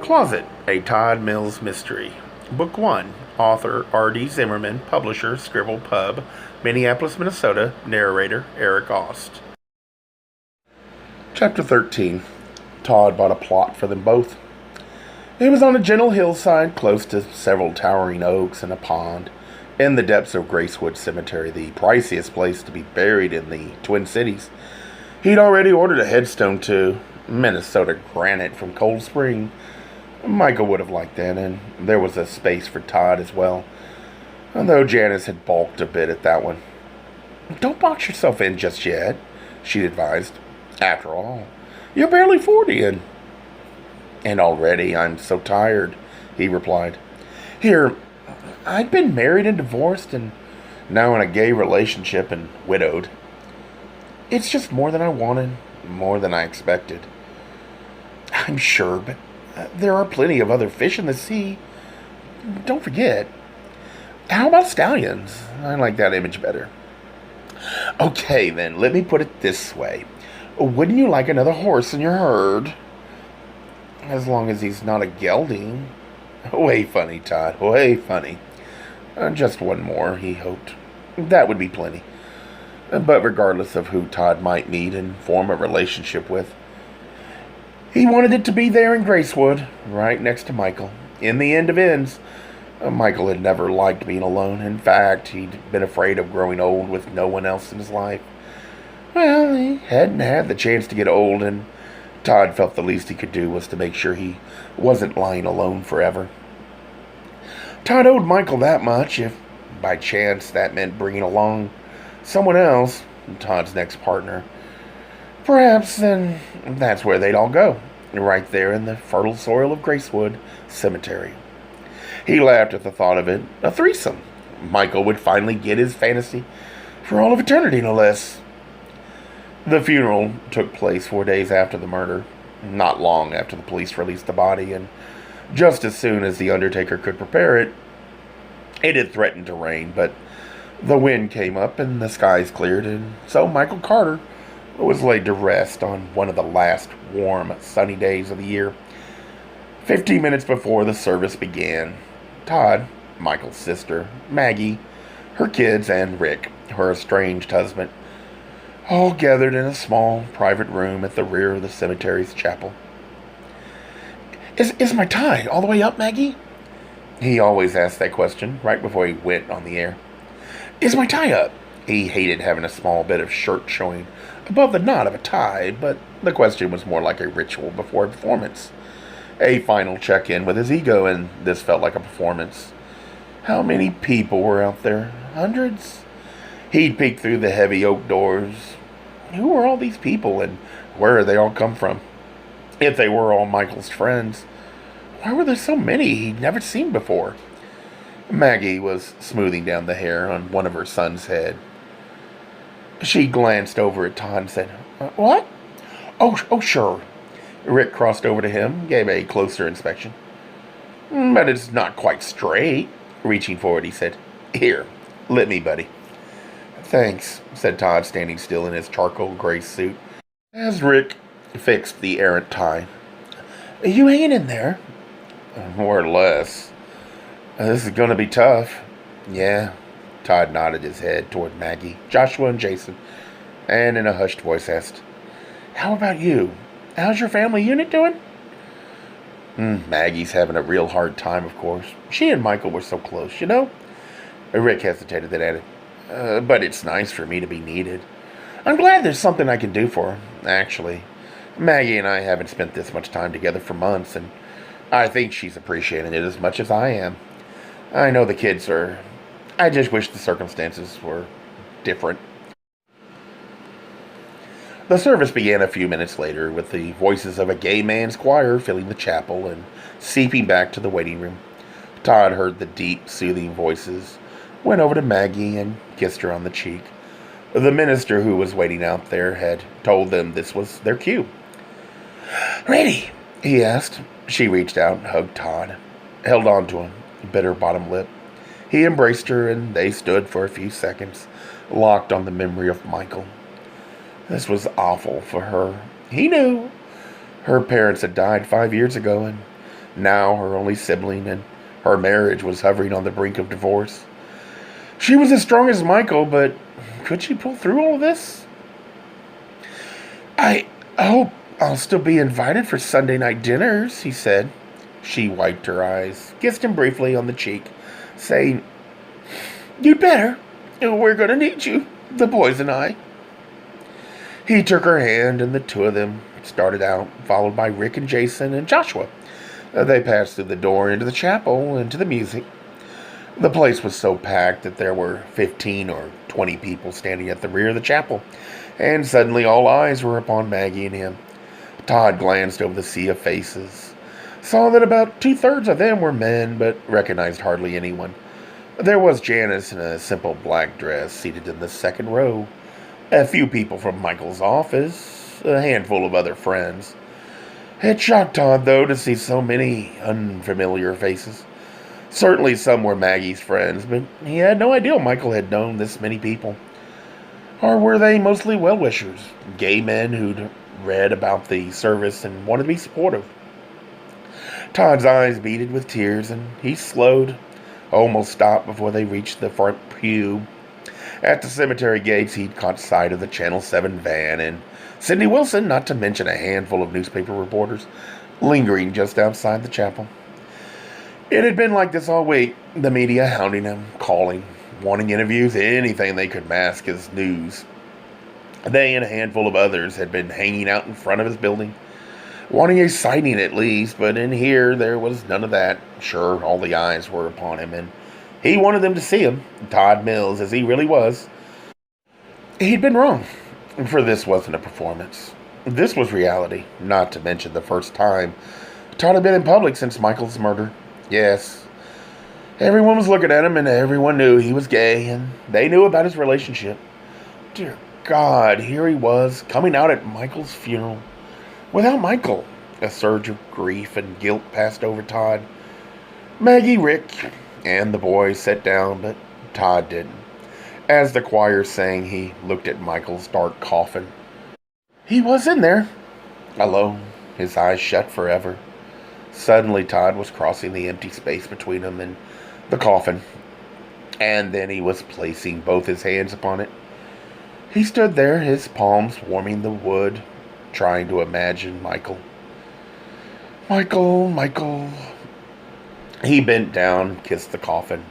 Closet, a Todd Mills mystery. Book 1. Author R.D. Zimmerman. Publisher Scribble Pub. Minneapolis, Minnesota. Narrator Eric Aust. Chapter 13. Todd bought a plot for them both. It was on a gentle hillside close to several towering oaks and a pond, in the depths of Gracewood Cemetery, the priciest place to be buried in the Twin Cities. He'd already ordered a headstone to Minnesota granite from Cold Spring. Michael would have liked that, and there was a space for Todd as well, although Janice had balked a bit at that one. "Don't box yourself in just yet," she advised. "After all, you're barely 40, and already I'm so tired," he replied. "Here, I'd been married and divorced, and now in a gay relationship and widowed. It's just more than I wanted, more than I expected." "I'm sure, but there are plenty of other fish in the sea. Don't forget. How about stallions? I like that image better." "Okay, then, let me put it this way. Wouldn't you like another horse in your herd? As long as he's not a gelding." Way funny, Todd, way funny. Just one more, he hoped. That would be plenty. But regardless of who Todd might meet and form a relationship with, he wanted it to be there in Gracewood, right next to Michael. In the end of ends, Michael had never liked being alone. In fact, he'd been afraid of growing old with no one else in his life. Well, he hadn't had the chance to get old, and Todd felt the least he could do was to make sure he wasn't lying alone forever. Todd owed Michael that much. If by chance that meant bringing along someone else, Todd's next partner, perhaps then that's where they'd all go, right there in the fertile soil of Gracewood Cemetery. He laughed at the thought of it. A threesome. Michael would finally get his fantasy, for all of eternity, no less. The funeral took place 4 days after the murder, not long after the police released the body, and just as soon as the undertaker could prepare it. It had threatened to rain, but the wind came up and the skies cleared, and so Michael Carter was laid to rest on one of the last warm, sunny days of the year. 15 minutes before the service began, Todd, Michael's sister, Maggie, her kids, and Rick, her estranged husband, all gathered in a small private room at the rear of the cemetery's chapel. Is my tie all the way up, Maggie?" He always asked that question right before he went on the air. "Is my tie up?" He hated having a small bit of shirt showing above the knot of a tie, but the question was more like a ritual before a performance. A final check-in with his ego, and this felt like a performance. How many people were out there? Hundreds? He'd peeked through the heavy oak doors. Who were all these people, and where had they all come from? If they were all Michael's friends, why were there so many he'd never seen before? Maggie was smoothing down the hair on one of her son's head. She glanced over at Todd and said, "What?" Oh, sure." Rick crossed over to him, gave a closer inspection. "But it's not quite straight." Reaching forward, he said, "Here, let me, buddy." "Thanks," said Todd, standing still in his charcoal gray suit, as Rick fixed the errant tie. "You hanging in there?" "More or less. This is going to be tough." "Yeah." Todd nodded his head toward Maggie, Joshua, and Jason, and in a hushed voice asked, "How about you? How's your family unit doing?" "Maggie's having a real hard time, of course. She and Michael were so close, you know." Rick hesitated, then added, "But it's nice for me to be needed. I'm glad there's something I can do for her, actually. Maggie and I haven't spent this much time together for months, and I think she's appreciating it as much as I am. I know the kids are. I just wish the circumstances were different." The service began a few minutes later, with the voices of a gay man's choir filling the chapel and seeping back to the waiting room. Todd heard the deep, soothing voices, went over to Maggie and kissed her on the cheek. The minister who was waiting out there had told them this was their cue. "Ready?" he asked. She reached out and hugged Todd, held on to him, bit her bottom lip. He embraced her, and they stood for a few seconds, locked on the memory of Michael. This was awful for her. He knew. Her parents had died 5 years ago, and now her only sibling, and her marriage was hovering on the brink of divorce. She was as strong as Michael, but could she pull through all of this? I hope I'll still be invited for Sunday night dinners, he said. She wiped her eyes, kissed him briefly on the cheek, saying, "You'd better. We're going to need you, the boys and I." He took her hand, and the two of them started out, followed by Rick and Jason and Joshua. They passed through the door into the chapel and to the music. The place was so packed that there were 15 or 20 people standing at the rear of the chapel, and suddenly all eyes were upon Maggie and him. Todd glanced over the sea of faces, saw that about two-thirds of them were men, but recognized hardly anyone. There was Janice in a simple black dress, seated in the second row. A few people from Michael's office, a handful of other friends. It shocked Todd, though, to see so many unfamiliar faces. Certainly some were Maggie's friends, but he had no idea Michael had known this many people. Or were they mostly well-wishers, gay men who'd read about the service and wanted to be supportive? Todd's eyes beaded with tears, and he slowed, almost stopped before they reached the front pew. At the cemetery gates, he'd caught sight of the Channel 7 van and Sidney Wilson, not to mention a handful of newspaper reporters, lingering just outside the chapel. It had been like this all week, the media hounding him, calling, wanting interviews, anything they could mask as news. They and a handful of others had been hanging out in front of his building, wanting a sighting at least, but in here there was none of that. Sure, all the eyes were upon him, and he wanted them to see him, Todd Mills, as he really was. He'd been wrong, for this wasn't a performance. This was reality, not to mention the first time Todd had been in public since Michael's murder. Yes, everyone was looking at him, and everyone knew he was gay, and they knew about his relationship. Dear God, here he was, coming out at Michael's funeral. Without Michael, a surge of grief and guilt passed over Todd. Maggie, Rick, and the boys sat down, but Todd didn't. As the choir sang, he looked at Michael's dark coffin. He was in there, alone, his eyes shut forever. Suddenly, Todd was crossing the empty space between him and the coffin, and then he was placing both his hands upon it. He stood there, his palms warming the wood, trying to imagine Michael. Michael. He bent down, kissed the coffin,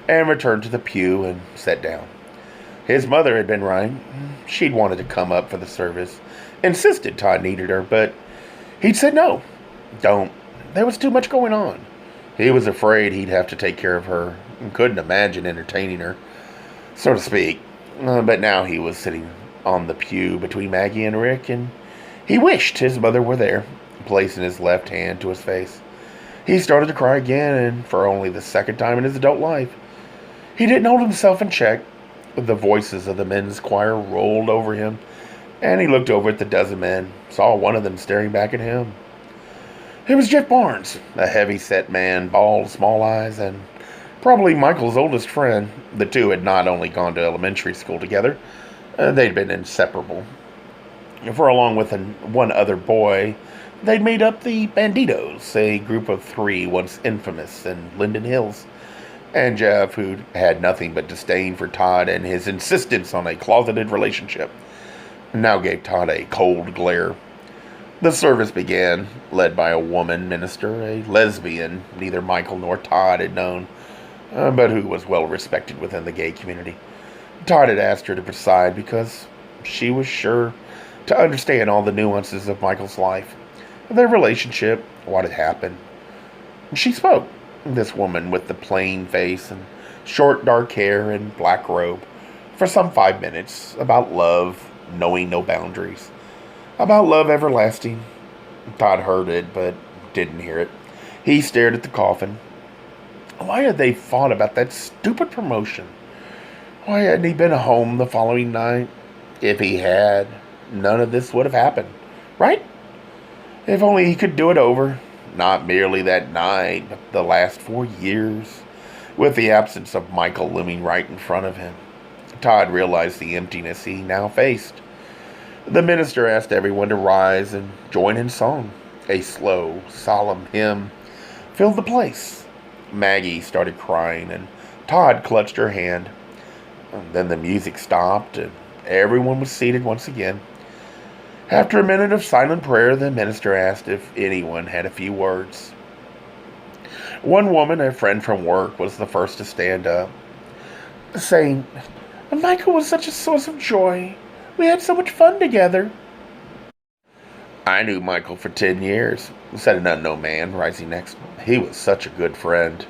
and returned to the pew and sat down. His mother had been right. She'd wanted to come up for the service, insisted Todd needed her, but he'd said no. Don't. There was too much going on. He was afraid he'd have to take care of her and couldn't imagine entertaining her, so to speak. But now he was sitting on the pew between Maggie and Rick, and he wished his mother were there, placing his left hand to his face. He started to cry again, and for only the second time in his adult life. He didn't hold himself in check. The voices of the men's choir rolled over him, and he looked over at the dozen men, saw one of them staring back at him. It was Jeff Barnes, a heavy-set man, bald, small eyes, and probably Michael's oldest friend. The two had not only gone to elementary school together, they'd been inseparable. For along with one other boy, they'd made up the Banditos, a group of three once infamous in Linden Hills. And Jeff, who'd had nothing but disdain for Todd and his insistence on a closeted relationship, now gave Todd a cold glare. The service began, led by a woman minister, a lesbian neither Michael nor Todd had known, but who was well respected within the gay community. Todd had asked her to preside because she was sure to understand all the nuances of Michael's life, their relationship, what had happened. She spoke, this woman with the plain face and short dark hair and black robe, for some 5 minutes, about love, knowing no boundaries. About love everlasting. Todd heard it, but didn't hear it. He stared at the coffin. Why had they fought about that stupid promotion? Why hadn't he been home the following night? If he had, none of this would have happened, right? If only he could do it over. Not merely that night, but the last 4 years, with the absence of Michael looming right in front of him. Todd realized the emptiness he now faced. The minister asked everyone to rise and join in song, a slow, solemn hymn filled the place. Maggie started crying, and Todd clutched her hand. And then the music stopped, and everyone was seated once again. After a minute of silent prayer, the minister asked if anyone had a few words. One woman, a friend from work, was the first to stand up, saying, "Michael was such a source of joy. We had so much fun together." "I knew Michael for 10 years, said an unknown man, rising next. "He was such a good friend."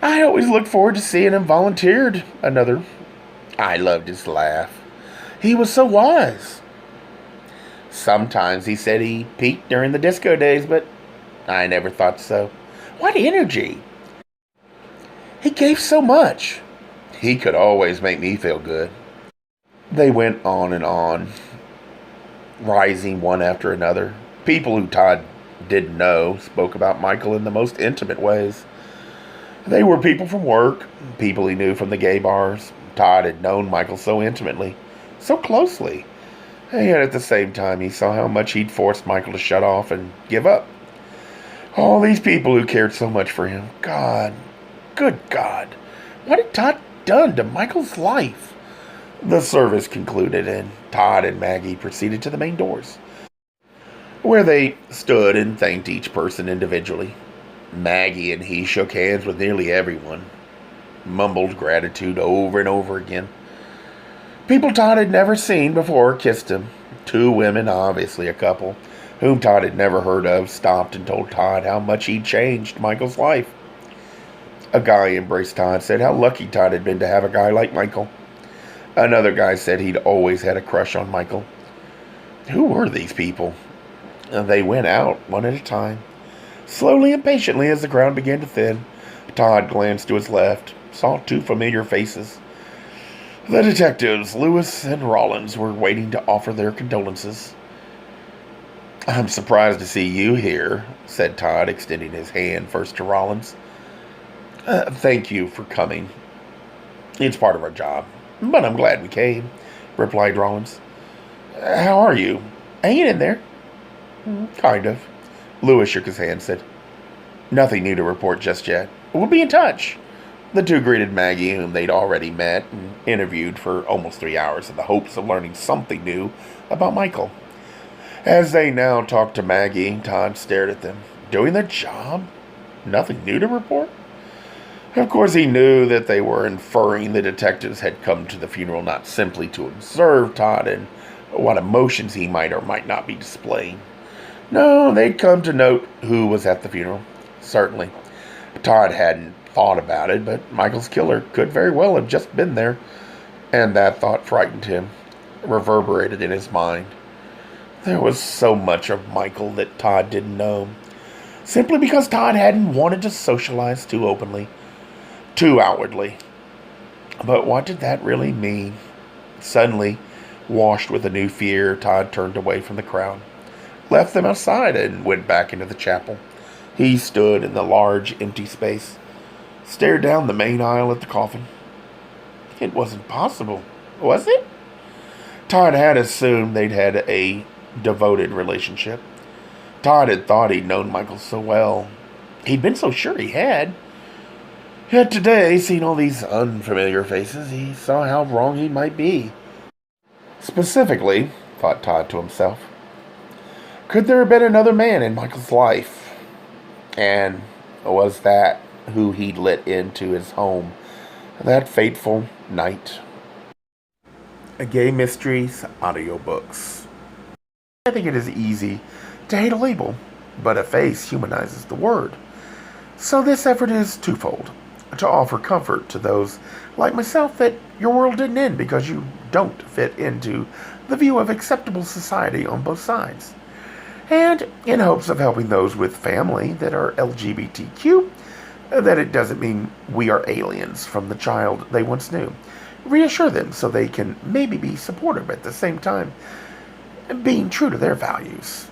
"I always looked forward to seeing him," volunteered another. "I loved his laugh. He was so wise. Sometimes he said he peaked during the disco days, but I never thought so. What energy! He gave so much. He could always make me feel good." They went on and on, rising one after another. People who Todd didn't know spoke about Michael in the most intimate ways. They were people from work, people he knew from the gay bars. Todd had known Michael so intimately, so closely. And yet at the same time, he saw how much he'd forced Michael to shut off and give up. All these people who cared so much for him. God, good God, what had Todd done to Michael's life? The service concluded, and Todd and Maggie proceeded to the main doors, where they stood and thanked each person individually. Maggie and he shook hands with nearly everyone, mumbled gratitude over and over again. People Todd had never seen before kissed him. Two women, obviously a couple, whom Todd had never heard of, stopped and told Todd how much he'd changed Michael's life. A guy embraced Todd, said how lucky Todd had been to have a guy like Michael. Another guy said he'd always had a crush on Michael. Who were these people? They went out one at a time, slowly and patiently as the crowd began to thin. Todd glanced to his left, saw two familiar faces. The detectives, Lewis and Rawlings, were waiting to offer their condolences. "I'm surprised to see you here," said Todd, extending his hand first to Rawlings. Thank you for coming. It's part of our job, but I'm glad we came," replied Rawlings. "How are you? Hanging in there?" "Kind of." Lewis shook his hand and said, "Nothing new to report just yet. We'll be in touch." The two greeted Maggie, whom they'd already met and interviewed for almost 3 hours in the hopes of learning something new about Michael. As they now talked to Maggie, Todd stared at them. Doing their job? Nothing new to report? Of course, he knew that they were inferring the detectives had come to the funeral not simply to observe Todd and what emotions he might or might not be displaying. No, they'd come to note who was at the funeral. Certainly. Todd hadn't thought about it, but Michael's killer could very well have just been there, and that thought frightened him, reverberated in his mind. There was so much of Michael that Todd didn't know, simply because Todd hadn't wanted to socialize too openly, too outwardly. But what did that really mean? Suddenly, washed with a new fear, Todd turned away from the crowd, left them outside, and went back into the chapel. He stood in the large, empty space, stared down the main aisle at the coffin. It wasn't possible, was it? Todd had assumed they'd had a devoted relationship. Todd had thought he'd known Michael so well. He'd been so sure he had. Yet today, seeing all these unfamiliar faces, he saw how wrong he might be. Specifically, thought Todd to himself, could there have been another man in Michael's life? And was that who he'd let into his home that fateful night? A Gay Mysteries audiobooks. I think it is easy to hate a label, but a face humanizes the word. So this effort is twofold: to offer comfort to those like myself that your world didn't end because you don't fit into the view of acceptable society on both sides, and in hopes of helping those with family that are LGBTQ, that it doesn't mean we are aliens from the child they once knew. Reassure them so they can maybe be supportive at the same time, being true to their values.